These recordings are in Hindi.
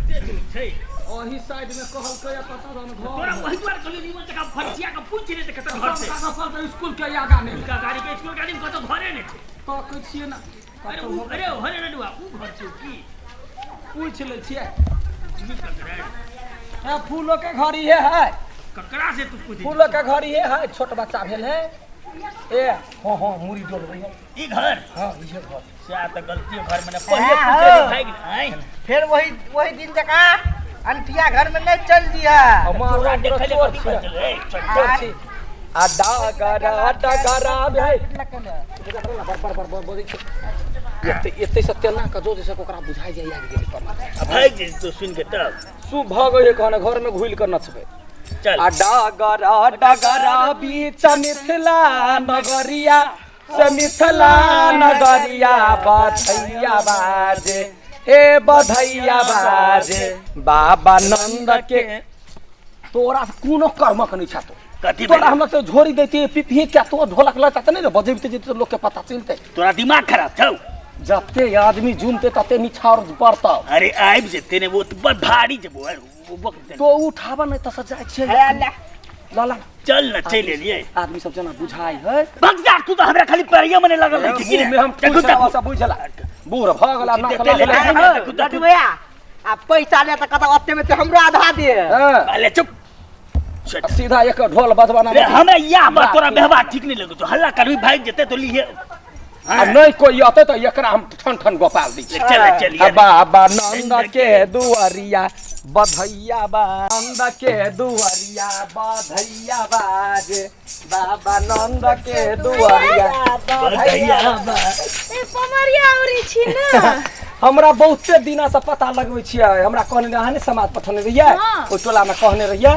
कते दूर छै ओही साइड में कहल के पता रन घर तोरा वही द्वार चली नीमन तक फरसिया का पूछ रे त कत घर छै का स्कूल के आगा नहीं का गाड़ी के स्कूल गाड़ी में कत घरे ने छै तो कहै छियै ना अरे हरे नडुआ उ घर छै की पूछ ले छियै की ककरा हां फूलों के घर ही है ककरा से तू पूछ फूलों के घर ही है छोट बच्चा भेल है ए हां मुरी डोल रही है ई घर हां ये घर से त गलती घर में पहले पूछे भाग नहीं फिर वही दिन जका अंतिया घर में नहीं चल दिया तोरा देखले कथि कर चले आ डगरा भाई बर बोलै छै एते सत्यना का जो जैसे ओकरा बुझाई जाय आबि गेल पर भाग जे तो सुन के तब सु भग हे कहने घर में घुइल कर नचबे चल आ डगरा बीच मिथिला नगरिया से मिथिला नगरिया बधैया बाजे ए बधैया बाजे बाबा नंद के तोरा कोनो कर्मक नहीं छातो कथि तोरा हम से झोरी देती पिपी क्या तो ढोलक लता नहीं बजेबते जे लोग के पता चलते तोरा दिमाग खराब छौ जते आदमी झुमते तते निछाड़ पड़ता अरे आइब जेते ने वो तो बड़ भारी जे वो तो उठावा नहीं त सजाय छे लाला चल न चल लिए आदमी सब जना बुझाई है भग जा तू तो हमरा खाली परिया मने लगल है कि में हम सब बुझला बूढ़ भगला ना लड्डू भैया आ पैसा ले त कत ओते में तो हमरो आधा दे अरे चुप सीधा एक ढोल बजवाना हमें या बात तोरा व्यवहार ठीक नहीं लगो तो हल्ला करबी भाग जेते तो लिए आ नहीं कोई आते तो एकरा हम ठन ठन गोपाल दी चल बाबा नंद के दुआरिया बधैया बा नंद के दुआरिया बधैया बाजे बाबा नंद के दुआरिया बधैया बा ए पमरिया औरी छी ना हमरा बहुते दिना से पता लगबै छियै हमरा कहने रहा ने समाज पठने रहिए ओ टोला में कहने रहिए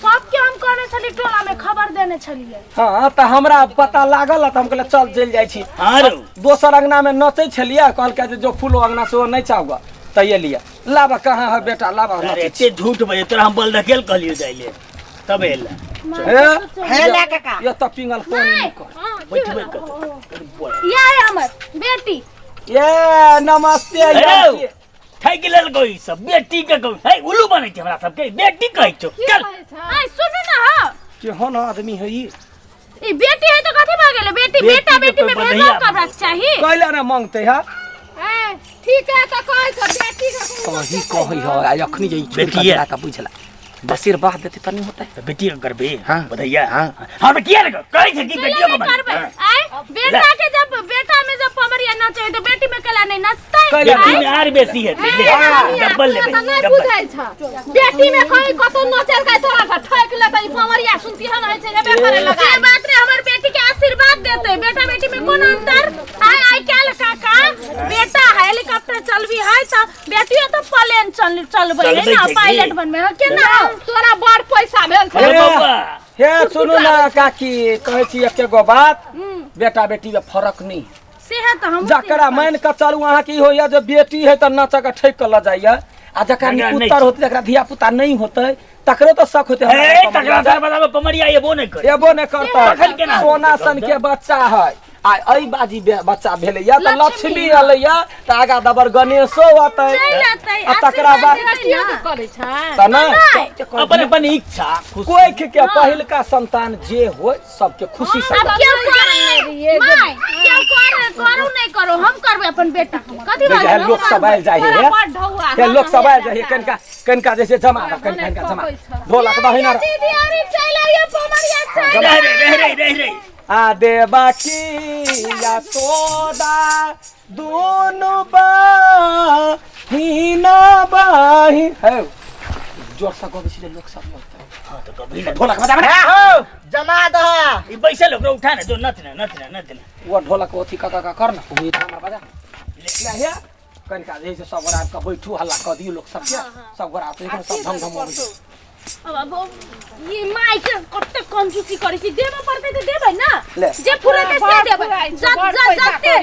सबके हम कहने छली टोला में खबर देने छलिए हां त हमरा पता लागल त हम कहले चल चल जाय छी हां दोसर अंगना में नचै छलिए कहल के जो फूलो अंगना से नहीं चाहूगा त ये लिए लाबा कहां है बेटा लाबा अरे एते झूठ बजे तोरा हम बोल धकेल कहलियो जाइले तब एला है ला काका ये त पिंगल कोन नहीं कर बैठबे कर ये है हमर बेटी ये नमस्ते ठैक लेल गई सब बेटी के गई है उल्लू बनै छै हमरा सब के बेटी कहै छौ चल आई सुन ना हो केहन आदमी है ई बेटी है तो कथि भ गेलै बेटी बेटा बेटी में भेदभाव करना चाहिए कहले ना मांगते है ठीक है तो कह बेटी कही कही है अखनी जे बेटी का बुझला आशीर्वाद देते तनी होता है बेटी का करबे हां बधैया हां हम किया रे कहै छै कि बेटियो को करबे आई बेटा के जब बेटा में जब पमरिया ना चाहिए तो बेटी में कला नहीं नचतै बेटी में आर बेसी है डबल लेबे नहीं बुझाई छ बेटी में कोई कतो नचल का तोरा का ठोक लेतै पमरिया सुनती है नहीं छै हेबे करे लगा ये बात रे हमर बेटी के आशीर्वाद देते बेटा बेटी में कोन अंतर आई आई क्या काका बेटा हेलीकॉप्टर चलबी है त बेटियो तो प्लेन चलबे है ना पायलट बनबे है केना तोरा बड़ पैसा भेल छ बाबा हे सुनो ना काकी कहै छी एके गो बात बेटा बेटी में फर्क नहीं सेहत हम जकरा मान के चलू अहाँ की होइया जे बेटी है त नच के ठेक के ल जाइया आ जकरा पुत्र होते जकरा धिया पुता नहीं होते तकरो तो शक होते ए तकरा दरवाजा में पमरिया एबो नहीं करे एबो नहीं करता सोना सन के बच्चा है आ अई बाजी बच्चा भेले या त लक्ष्मी अलैया त आगा दबर गणेशो आतै आ तकरा बाद करे छ त ना अपन अपन इच्छा कोई के पहिलका संतान जे होय सबके खुशी से अब क्यों करे माय क्यों करे करू नहीं करो हम करबे अपन बेटा कथि बात लोग सब आइल जाय है के लोग सब आइल जाय कनका कनका जैसे जमा कनका जमा ढोलक बहिना दीदी अरे चल आइए पमरिया चल रे आ देवकी या सोदा दोनों बाहिना बाहि है जोर से गबे छी लोग सब लगता है हां तो कभी ना ढोलक बजा हो जमा द ई बैसल ओकरा उठा ने जो नचना वो ढोलक ओथी का करना उही हमरा बजा ले हे कनका जैसे सब गोरा का बैठू हल्ला कर दियो लोग सब गोरा तो सब धम धम होबै अब ये माइक कते कंजूसी करै छी देबे पड़ते त देबै ना जे पूरा के से देबै जते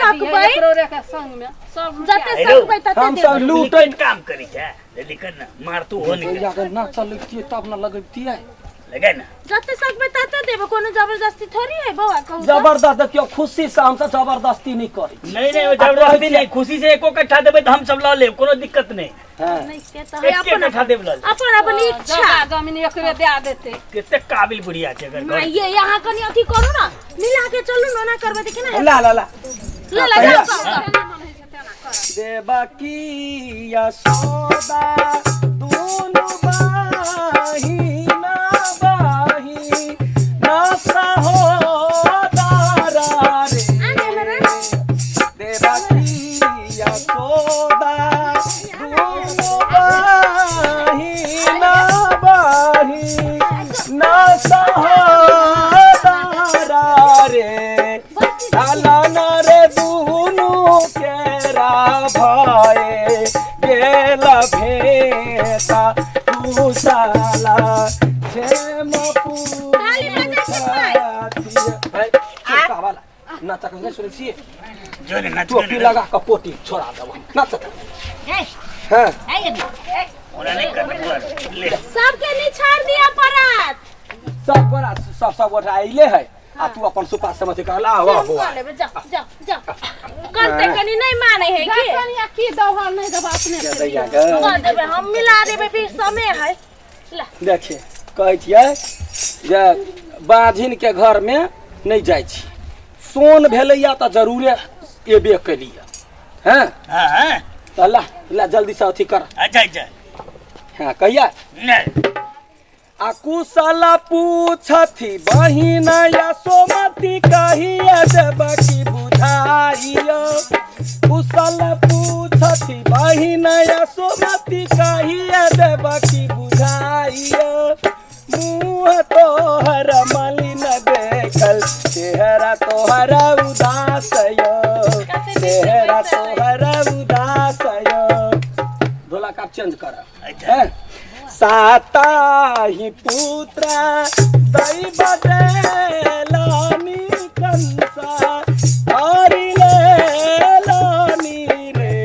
सकबै के संग में सब जते सकबै तते हम सब लूटै काम करी छै लेकिन ना मार तू हो नहीं अगर ना चलती तब ना लगती है लगे ना जते सकबे तते देबो कोनो जबरदस्ती थोड़ी है बउआ कहू जबरदस्त क्यों खुशी से हम सब जबरदस्ती नहीं करी। नहीं वो जबरदस्ती नहीं, खुशी से एको कट्ठा देबे तो हम सब ला लेब, कोनो दिक्कत नहीं। हां नहीं के तो है एक कट्ठा देब ला लेब। अपन इच्छा जमीन एकरे दे देते कितने काबिल बुढ़िया छे अगर घर। ये यहाँ कनी अथी करू ना मिला के चलू ना करबे त केना ला ला ला ला जा देवकी यशोदा दोनों बहिना बही ना सहोदरा रे। देवकी यशोदा दोनों बहिना बही ना सहोदरा रे। लाला रे दोनों केरा भाए गेला भेता कुशाला क्षेम नाचा कहीं सुने छिए जो ने नाच टोपी लगा कपोटी छोड़ा दब नाच हां ओना नहीं कर ले सबके निछाड़ दिया परात सब बड़ा सब उठाइले है आ तू अपन सुपा समझ कहला वाह वाह जा करते कनी नहीं माने है के कनिया की दवा नहीं दबा अपने क्या दैया ग कर देबे हम मिला देबे बीच समय है ला देखिए कहै छियै जे बाझिन के घर में नहीं जाय छी सोन भेलैया त जरूरे एबे कलिया हैं हां त ला जल्दी से अथी कर अच्छा हां कहिया नहीं आ कुशल पूछथी बहिन यशोमती कहिया देवकी बुझाइयो कुशल पूछथी बहिन यशोमती कहिया देवकी बुझाइयो मुँह तोहर मलिन देखल चेहरा तोहर उदास यो चेहरा तोहर उदास यो ढोला का चेंज कर अच्छा साता ही पुत्र दैव देलानी कंसा हरिले लानी रे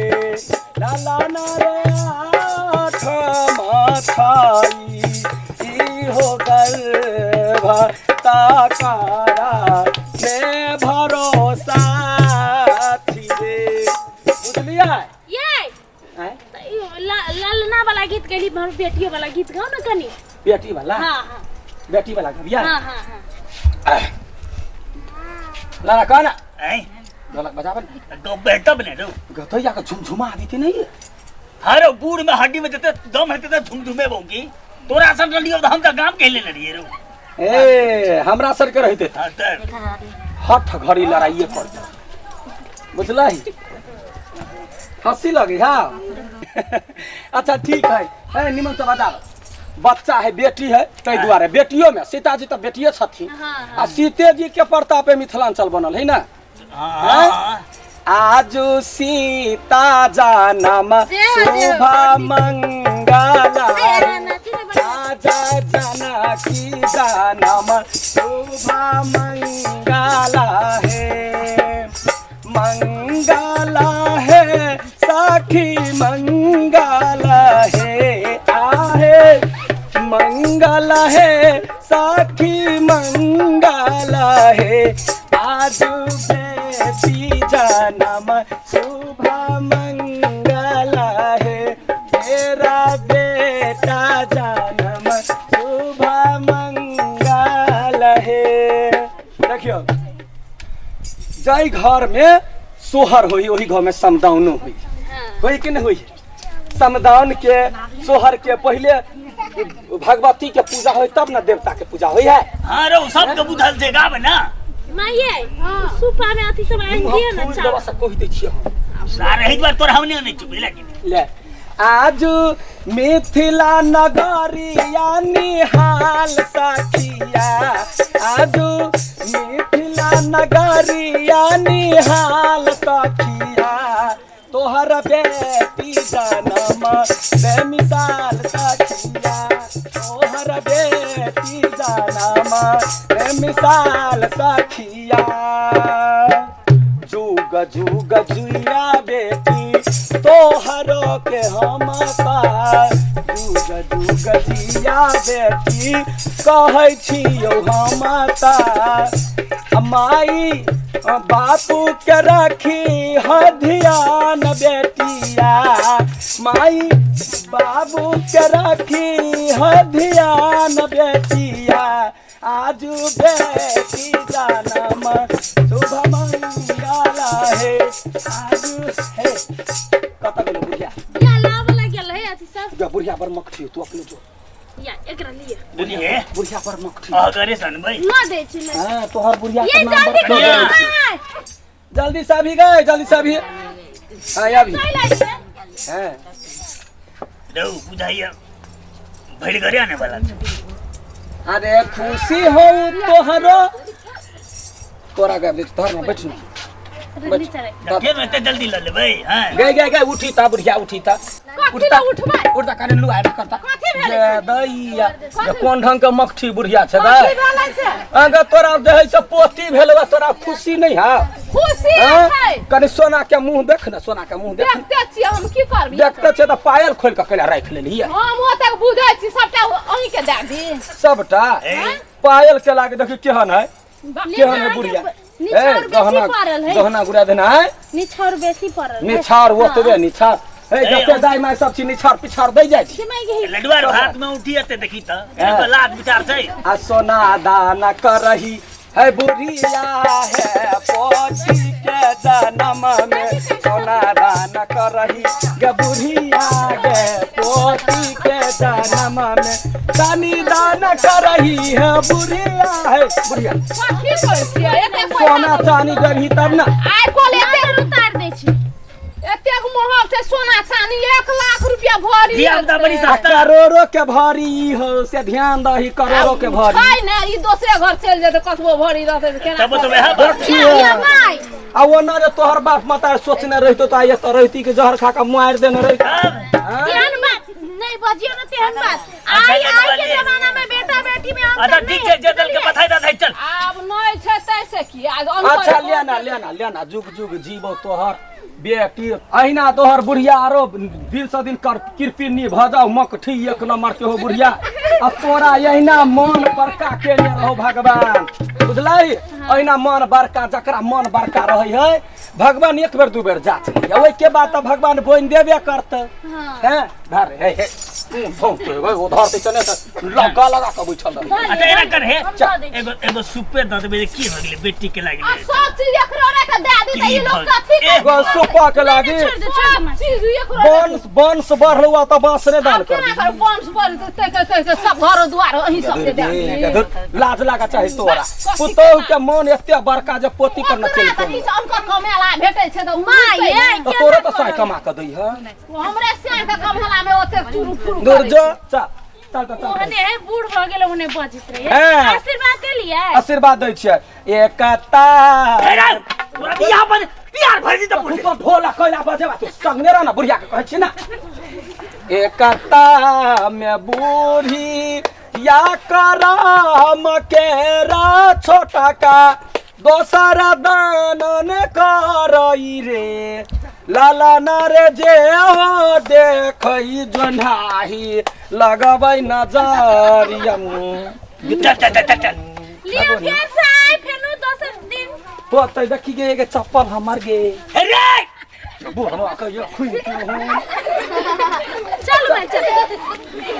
लालाना रे आठ माथाई इहो गर्भ ताकारा ने भरोसा थी रे बुझलिया ये ललना वाला गीत गली हम बेटियों वाला गीत गाओ ना कनी बेटी वाला हां बेटी वाला गबिया हां लाला कहना हैं ढोलक बजावन तो बेटा बने दो गथैया का झुमझुमा दी थी नहीं हर गुड़ में हड्डी में जते दम है तते झुमझुमे बोगी तोरा सब लड़ियो तो हम त काम कहले लड़िए रो ए हमरा सर के रहते हां त हठ घड़ी लड़ाइए कर बुझला ही हंसी लगी हाँ अच्छा ठीक है निमन से बता बच्चा है बेटी है तै दुआरे बेटियों में सीता जी तो बेटिए छथिन आ सीते जी के प्रताप पे मिथिलांचल बनल है ना हां आज सीता जानम शुभ मंगल आजा जानकी जानम शुभ मंगल है मंगल है साखी मंगल है आहे मंगल है साखी मंगल है आज बेटी जन्म शुभ मंगल है तेरा बेटा जन्म शुभ मंगल है। देखियो जय घर में सोहर हुई वही घर में समदाउन हुई कि नहीं हुई समदाउन के सोहर के पहले भगवती के पूजा होई तब ना देवता के पूजा होई है हां रो सब के बुझल छै गाब ना माये सुपा में अथी सब आइन दिए ना फूल दवा सब कहि दै छियै सारे एक बार तोरा हमने नहीं चुप लेकिन ले आज मिथिला नगरिया निहाल सखिया आज मिथिला नगरिया निहाल सखिया तोहर बेटी जन्म बेमिसाल सखिया तोहर बेटी जन्म बेमिसाल सखिया जुग जुग जुया बेटी तोहरो के हम जुग जुग जिया बेटी कहै छियौ हम माई बापू के रखी ह ध्यान बेटिया माई बाबू के रखी ह ध्यान बेटिया आज बेटी जनम शुभ मंगल है आज है कत गेलो बुढ़िया या लावला गेल है अथी सब जो बुढ़िया पर मक्खी तू अपने जो या एकरा लिए बुझिए बुढ़िया पर मक्खी अगरे सन भाई न दे छी ले हां तोहर बुढ़िया ये के नाम जल्दी पर कर जल्दी से अभी गए जल्दी से अभी हां अभी हां दो बुझाइए भइल घरे आने वाला छ अरे खुशी हो तोहरो तोरा गए तोहर में बैठ के में ते जल्दी ल ले भाई हां गए उठी ता बुढ़िया उठी ता कथि उठबै उठता काने लुआ करता कथि भेलै ये दैया ये कोन ढंग के मक्खी बुढ़िया छ कथि गए भेलै से अगर तोरा देहै से पोती भेलवा तोरा खुशी नहीं है खुशी हाँ? है कनी सोना के मुंह देख ना सोना के मुंह देख देखते छी हम की करबी देखते छे त पायल खोल के केला राख लेली है हम ओतक बुझै छी सबटा अहीं के दे दी सबटा पायल के लागे देखि केहन है केहन है बुढ़िया निछार बेसी पड़ल है गहना गुड़ा देना है निछार बेसी पड़ल है निछार ओतबे निछार ए जते दाई माय सब चीज निछार पिछार दे जाय छी सिमई गई लडुआर हाथ में उठी अते देखी त एने लात विचार छै आ सोना दाना करही है बुढ़िया है पोती के जन्म में सोना दाना करही गे बुढ़िया गे पोती के जन्म में दानी दाना करही है बुढ़िया है बुढ़िया कथि कर छी एते सोना चानी गरही तब ना आइ कोल एते उतार दै छी एतेक महग छै सोना चानी 1 लाख रुपया भरी दिया त बड़ी आ सस्ता करोड़ों के भरी हो से ध्यान दही करोड़ों के भरी है ना ई दोसरे घर चल जेते कतबो भरी रहते त केना तब तो वह बात देखिए भाई आ वो ना रे तोहर बाप माता सोचने रहितो त आइए त रहती के जहर खा के मार देने रही तेहन बात नहीं बजियो ना तेहन बात आई के जमाना में बेटा बेटी में अच्छा ठीक है जदल के बताई दा चल अब नहीं छै तैसे की आज अच्छा लेना जुग जुग जीवो तोहर बेटी अहिना तोहर बुढ़िया आरो दिन से दिन कर कृपिनी भजाऊ मकठी 1 नंबर के हो बुढ़िया आ तोरा अहिना मन बड़का केने रहो भगवान बुझलाई अहिना मन बड़का जकरा मन बड़का रहै है भगवान 1 बेर 2 बेर जात लिया ओइ के बाद त भगवान बोइन देबे करत हैं धर हे भौंके वो धरते चने त लगा के बैठल रही अच्छा एना कर हे एगो सुपे द देबे की हो गेले बेटी के लागी सब चीज एकरो रे के दे दी त ई लोग कथि एगो सोपा के लागी सब चीज एकरो वंश बढ़लुआ त बांस रे दान कर केना कर वंश बढ़ ते सब घर द्वार अहीं सब के दे दी लाज लागा चाहे तोरा पुतोह के मन एते बड़का जे पोती पर न चल कथि से हमका कमेला भेटै छै त माय तो तोरा त सही कमा के दै है हमरे से के कमेला में ओते चुरु फुरु दूर जो चल ओने है बूढ़ भ गेल ओने बजित रहे हैं। आशीर्वाद दे लिया आशीर्वाद दै छियै एकता तोरा बियाह पर प्यार भरी त पूछ तो ढोला कोइला बजेबा तू संगने रह ना बुढ़िया के कहै छी ना एकता में बूढ़ी या करम के रा छोटा का दोसरा दानन करई रे लाला ना रे जे हो देखई जोन्हाही लगबै नजरियम चल लियो फिर से आए फिर दोसर दिन तो तै देखी गे के चप्पल हमर गे रे बुढ़वा के ये खुई चल भाई चल